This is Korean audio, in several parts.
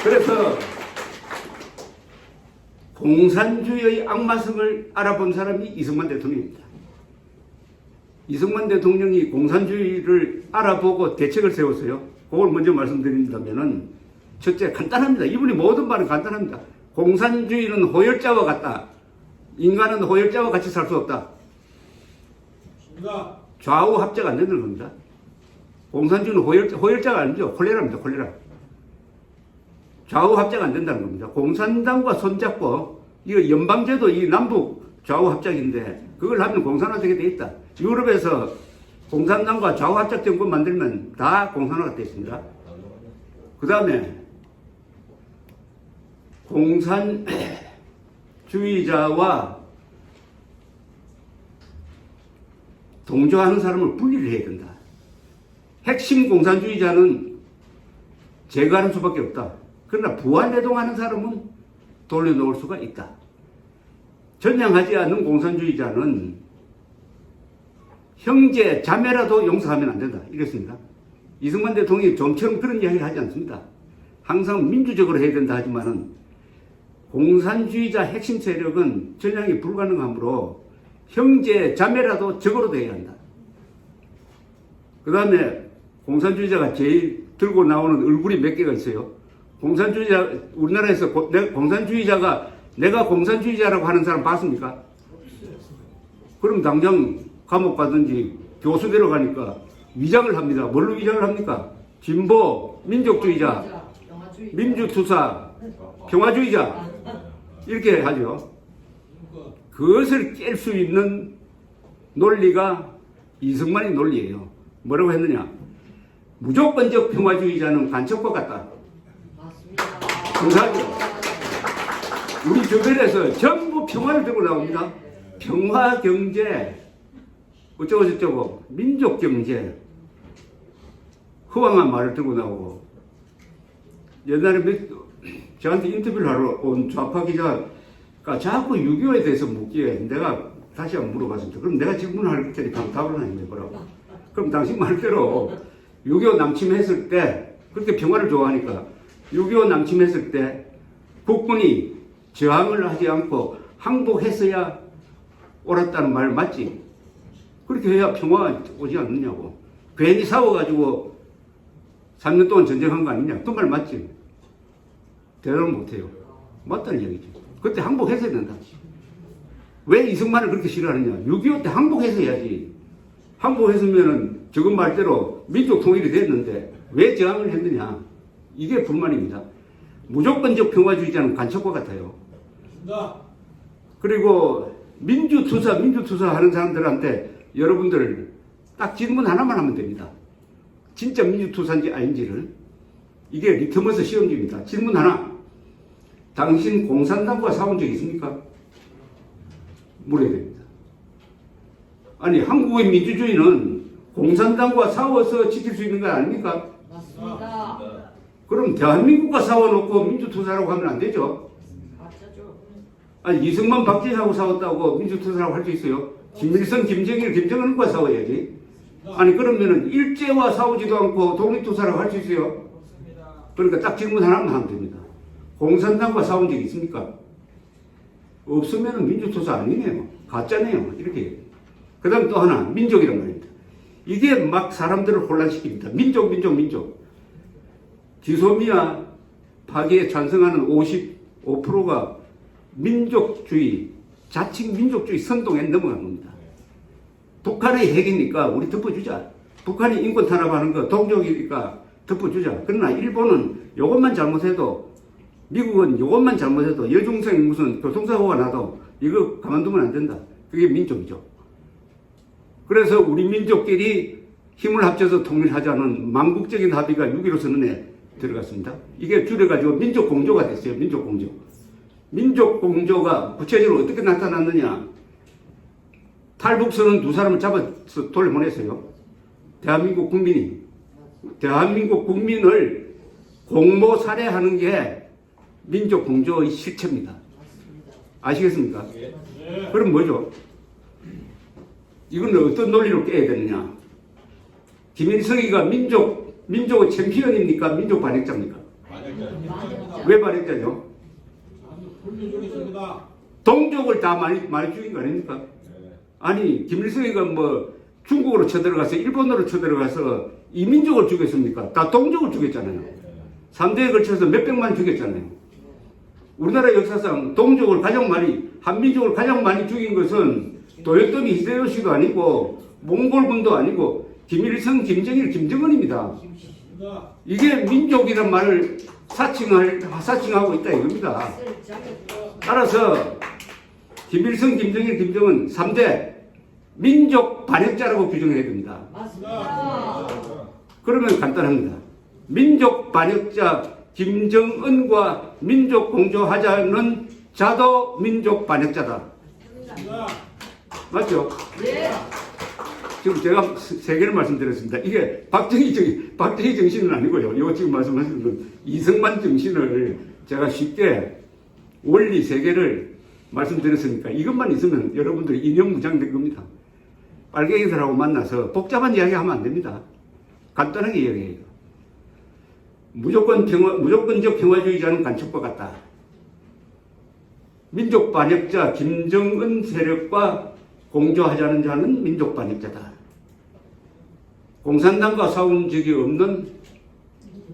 그래서 공산주의의 악마성을 알아본 사람이 이승만 대통령입니다. 이승만 대통령이 공산주의를 알아보고 대책을 세웠어요. 그걸 먼저 말씀드린다면은, 첫째, 간단합니다. 이분이 모든 말은 간단합니다. 공산주의는 호열자와 같다. 인간은 호열자와 같이 살 수 없다. 좌우 합작 안 되는 겁니다. 공산주의는 호열자가 아니죠. 콜레라입니다. 콜레라. 좌우 합작 안 된다는 겁니다. 공산당과 손잡고, 이거 연방제도 이 남북 좌우 합작인데, 그걸 하면 공산화되게 돼 있다. 유럽에서 공산당과 좌우 합작 정권 만들면 다 공산화가 되어 있습니다. 그 다음에 공산주의자와 동조하는 사람을 분리를 해야 된다. 핵심 공산주의자는 제거하는 수밖에 없다. 그러나 부활내동하는 사람은 돌려놓을 수가 있다. 전향하지 않는 공산주의자는 형제, 자매라도 용서하면 안 된다. 이랬습니다. 이승만 대통령이 좀처럼 그런 이야기를 하지 않습니다. 항상 민주적으로 해야 된다 하지만은 공산주의자 핵심 세력은 전향이 불가능하므로 형제, 자매라도 적으로도 해야 한다. 그 다음에 공산주의자가 제일 들고 나오는 얼굴이 몇 개가 있어요. 공산주의자, 우리나라에서 공산주의자가 내가 공산주의자라고 하는 사람 봤습니까? 그럼 당장 감옥 가든지 교수 데려가니까 위장을 합니다. 뭘로 위장을 합니까? 진보, 민족주의자, 민주투사, 평화주의자 이렇게 하죠. 그것을 깰 수 있는 논리가 이승만의 논리예요. 뭐라고 했느냐? 무조건적 평화주의자는 간첩과 같다. 맞습니다. 우리 주변에서 전부 평화를 들고 나옵니다. 평화 경제, 어쩌고 저쩌고, 민족 경제, 허황한 말을 들고 나오고, 옛날에 저한테 인터뷰를 하러 온 좌파 기자가 자꾸 6.25에 대해서 묻기에 내가 다시 한번 물어봤습니다. 그럼 내가 질문할 테니까 답을 하나 해보라고. 그럼 당신 말대로 6.25 남침했을 때, 그렇게 평화를 좋아하니까 6.25 남침했을 때 국군이 저항을 하지 않고 항복했어야 옳았다는 말 맞지? 그렇게 해야 평화가 오지 않느냐고. 괜히 싸워가지고 3년 동안 전쟁한 거 아니냐? 그 말 맞지? 대답을 못해요. 맞다는 얘기죠. 그때 항복했어야 된다. 왜 이승만을 그렇게 싫어하느냐? 6.25 때 항복했어야지. 항복했으면은 저건 말대로 민족 통일이 됐는데 왜 저항을 했느냐? 이게 불만입니다. 무조건적 평화주의자는 간첩과 같아요. 그리고 민주투사 하는 사람들한테 여러분들 딱 질문 하나만 하면 됩니다. 진짜 민주투사인지 아닌지를. 이게 리트머스 시험지입니다. 질문 하나. 당신 공산당과 싸운 적 있습니까? 물어야 됩니다. 아니, 한국의 민주주의는 공산당과 싸워서 지킬 수 있는 거 아닙니까? 맞습니다. 그럼 대한민국과 싸워놓고 민주투사라고 하면 안 되죠? 맞죠. 아니, 이승만 박정희하고 싸웠다고 민주투사라고 할 수 있어요? 김일성, 김정일, 김정은과 싸워야지. 아니, 그러면은 일제와 싸우지도 않고 독립투사라고 할 수 있어요? 그러니까 딱 질문 하나만 하면 됩니다. 공산당과 싸운 적 있습니까? 없으면은 민주투사 아니네요. 가짜네요. 이렇게. 그 다음 또 하나, 민족이란 말입니다. 이게 막 사람들을 혼란시킵니다. 민족. 지소미아 파기에 찬성하는 55%가 민족주의, 자칭 민족주의 선동에 넘어간 겁니다. 북한의 핵이니까 우리 덮어주자. 북한이 인권 탄압하는 거 동족이니까 덮어주자. 그러나 일본은 이것만 잘못해도, 미국은 이것만 잘못해도 여중생 무슨 교통사고가 나도 이거 가만두면 안 된다. 그게 민족이죠. 그래서 우리 민족끼리 힘을 합쳐서 통일하자는 망국적인 합의가 6.15 선언에 들어갔습니다. 이게 줄여가지고 민족공조가 됐어요. 민족공조. 민족공조가 구체적으로 어떻게 나타났느냐. 탈북선은 두 사람을 잡아서 돌려보냈어요. 대한민국 국민을 공모 살해하는 게 민족공조의 실체입니다. 아시겠습니까? 그럼 뭐죠? 이건 어떤 논리로 깨야 되느냐? 김일성이가 민족의 챔피언입니까? 민족 반역자입니까? 왜 반역자죠? 불민족이십니다. 동족을 다 많이 죽인 거 아닙니까? 아니 김일성이가 뭐 중국으로 쳐들어가서 일본으로 쳐들어가서 이민족을 죽였습니까? 다 동족을 죽였잖아요. 3대에 걸쳐서 몇백만 죽였잖아요. 우리나라 역사상 동족을 가장 많이, 한민족을 가장 많이 죽인 것은 도요토미 히데요시도 아니고 몽골군도 아니고 김일성, 김정일, 김정은입니다. 이게 민족이란 말을 사칭하고 있다 이겁니다. 따라서 김일성, 김정일, 김정은 3대 민족 반역자라고 규정해야 됩니다. 맞습니다. 그러면 간단합니다. 민족 반역자 김정은과 민족 공조하자는 자도 민족 반역자다. 맞죠? 네. 지금 제가 세 개를 말씀드렸습니다. 이게 박정희 정신은 아니고요. 이거 지금 말씀하시는 건 이승만 정신을 제가 쉽게 원리 세 개를 말씀드렸으니까 이것만 있으면 여러분들이 인형무장된 겁니다. 빨갱이들하고 만나서 복잡한 이야기 하면 안 됩니다. 간단하게 이야기해요. 무조건적 평화주의자는 간첩과 같다. 민족 반역자 김정은 세력과 공조하자는 자는 민족 반역자다. 공산당과 싸운 적이 없는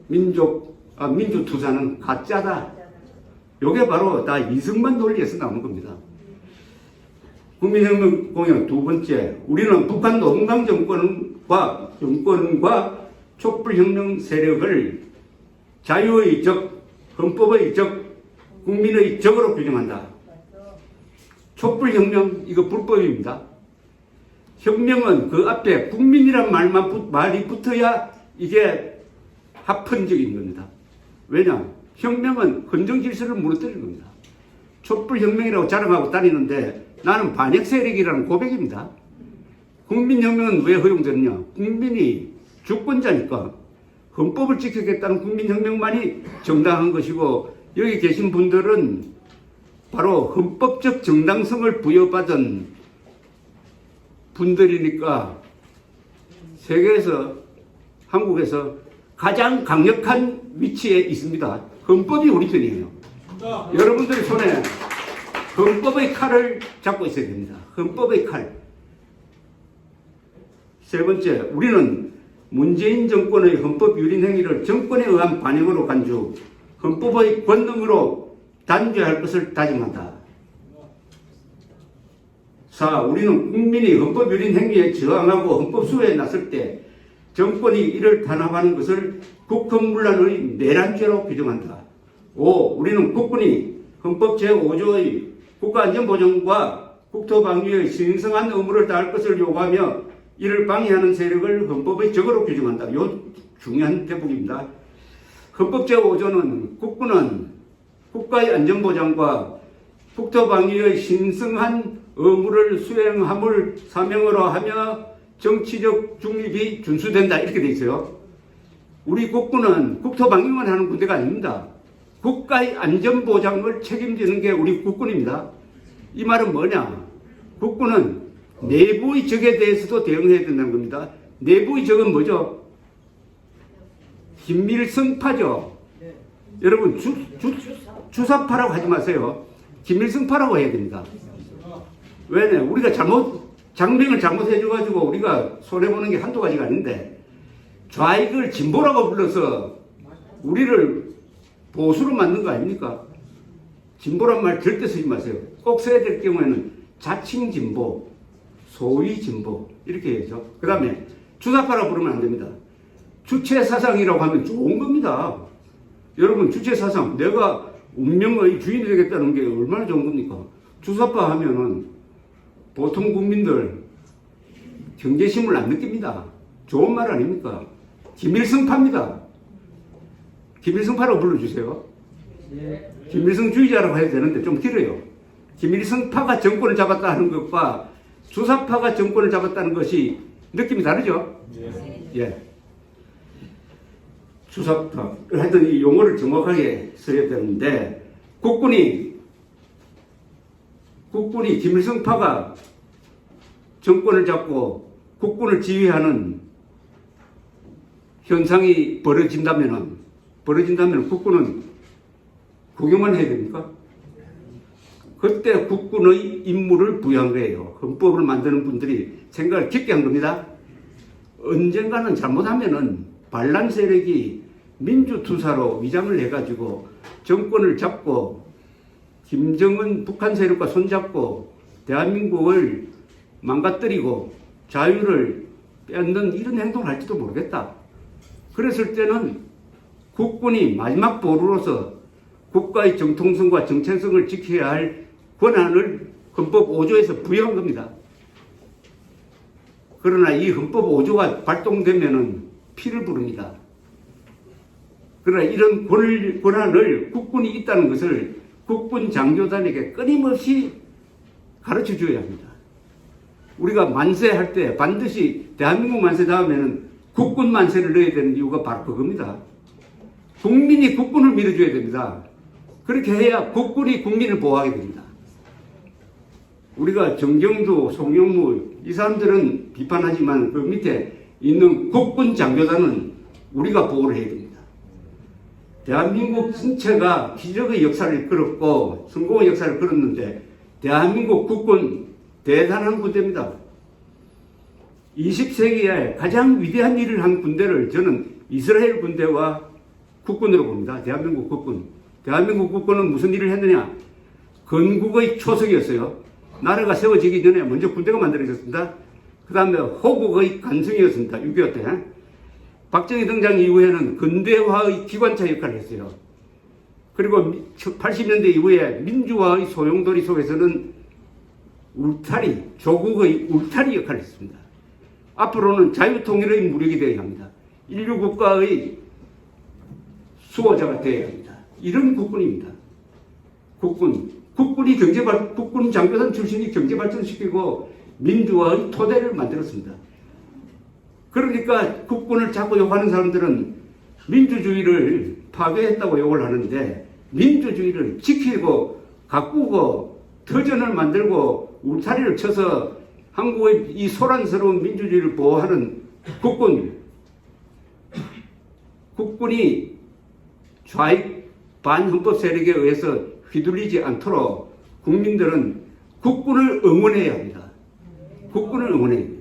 민주투사는 가짜다. 요게 바로 다 이승만 논리에서 나오는 겁니다. 국민혁명 공약 두 번째, 우리는 북한 노동당 정권과 촛불혁명 세력을 자유의 적, 헌법의 적, 국민의 적으로 규정한다. 촛불혁명 이거 불법입니다. 혁명은 그 앞에 국민이란 말이 붙어야 이게 합헌적인 겁니다. 왜냐? 혁명은 헌정 질서를 무너뜨리는 겁니다. 촛불혁명이라고 자랑하고 다니는데 나는 반역 세력이라는 고백입니다. 국민혁명은 왜 허용되느냐? 국민이 주권자니까 헌법을 지키겠다는 국민혁명만이 정당한 것이고 여기 계신 분들은 바로 헌법적 정당성을 부여받은 분들이니까 세계에서 한국에서 가장 강력한 위치에 있습니다. 헌법이 우리 편이에요. 여러분들의 손에 헌법의 칼을 잡고 있어야 됩니다. 헌법의 칼. 세 번째, 우리는 문재인 정권의 헌법 유린 행위를 정권에 의한 반역으로 간주, 헌법의 권능으로 단죄할 것을 다짐한다. 4. 우리는 국민이 헌법 유린 행위에 저항하고 헌법 수호에 나설 때 정권이 이를 탄압하는 것을 국헌문란의 내란죄로 규정한다. 5. 우리는 국군이 헌법 제5조의 국가안전보장과 국토방위의 신성한 의무를 다할 것을 요구하며 이를 방해하는 세력을 헌법의 적으로 규정한다. 요 중요한 대목입니다. 헌법 제5조는 국군은 국가의 안전보장과 국토방위의 신성한 의무를 수행함을 사명으로 하며 정치적 중립이 준수된다. 이렇게 돼 있어요. 우리 국군은 국토방위만 하는 군대가 아닙니다. 국가의 안전보장을 책임지는 게 우리 국군입니다. 이 말은 뭐냐? 국군은 내부의 적에 대해서도 대응해야 된다는 겁니다. 내부의 적은 뭐죠? 김일성파죠. 여러분 주사파라고 하지 마세요. 김일성파라고 해야 됩니다. 왜냐? 우리가 장명을 잘못해줘가지고 우리가 손해보는 게 한두 가지가 아닌데 좌익을 진보라고 불러서 우리를 보수로 만든 거 아닙니까? 진보란 말 절대 쓰지 마세요. 꼭 써야 될 경우에는 자칭 진보, 소위 진보 이렇게 해야죠. 그 다음에 주사파라고 부르면 안 됩니다. 주체사상이라고 하면 좋은 겁니다. 여러분 주체사상, 내가 운명의 주인이 되겠다는 게 얼마나 좋은 겁니까? 주사파 하면은 보통 국민들 경계심을 안 느낍니다. 좋은 말 아닙니까? 김일성파입니다. 김일성파라고 불러주세요. 김일성주의자라고 해야 되는데 좀 길어요. 김일성파가 정권을 잡았다 하는 것과 주사파가 정권을 잡았다는 것이 느낌이 다르죠? 예. 주사파. 하여튼 이 용어를 정확하게 써야 되는데 국군이 김일성파가 정권을 잡고 국군을 지휘하는 현상이 벌어진다면은 벌어진다면 국군은 구경만 해야 됩니까? 그때 국군의 임무를 부여한 거예요. 헌법을 만드는 분들이 생각을 깊게 한 겁니다. 언젠가는 잘못하면은 반란 세력이 민주투사로 위장을 해가지고 정권을 잡고 김정은 북한 세력과 손잡고 대한민국을 망가뜨리고 자유를 뺏는 이런 행동을 할지도 모르겠다. 그랬을 때는 국군이 마지막 보루로서 국가의 정통성과 정체성을 지켜야 할 권한을 헌법 5조에서 부여한 겁니다. 그러나 이 헌법 5조가 발동되면은 피를 부릅니다. 그러나 이런 권한을 국군이 있다는 것을 국군 장교단에게 끊임없이 가르쳐 줘야 합니다. 우리가 만세할 때 반드시 대한민국 만세 다음에는 국군 만세를 넣어야 되는 이유가 바로 그겁니다. 국민이 국군을 밀어줘야 됩니다. 그렇게 해야 국군이 국민을 보호하게 됩니다. 우리가 정경두, 송영무 이 사람들은 비판하지만 그 밑에 있는 국군 장교단은 우리가 보호를 해야 됩니다. 대한민국 전체가 기적의 역사를 걸었고 성공의 역사를 걸었는데 대한민국 국군 대단한 군대입니다. 20세기에 가장 위대한 일을 한 군대를 저는 이스라엘 군대와 국군으로 봅니다. 대한민국 국군. 대한민국 국군은 무슨 일을 했느냐? 건국의 초석이었어요. 나라가 세워지기 전에 먼저 군대가 만들어졌습니다. 그 다음에 호국의 간성이었습니다. 6.25 때. 박정희 등장 이후에는 근대화의 기관차 역할을 했어요. 그리고 80년대 이후에 민주화의 소용돌이 속에서는 울타리, 조국의 울타리 역할을 했습니다. 앞으로는 자유통일의 무력이 되어야 합니다. 인류 국가의 수호자가 되어야 합니다. 이런 국군입니다. 국군이 국군 장교단 출신이 경제 발전시키고 민주화의 토대를 만들었습니다. 그러니까 국군을 자꾸 욕하는 사람들은 민주주의를 파괴했다고 욕을 하는데 민주주의를 지키고 가꾸고 터전을 만들고 울타리를 쳐서 한국의 이 소란스러운 민주주의를 보호하는 국군이 좌익 반헌법 세력에 의해서 휘둘리지 않도록 국민들은 국군을 응원해야 합니다. 국군을 응원해야 합니다.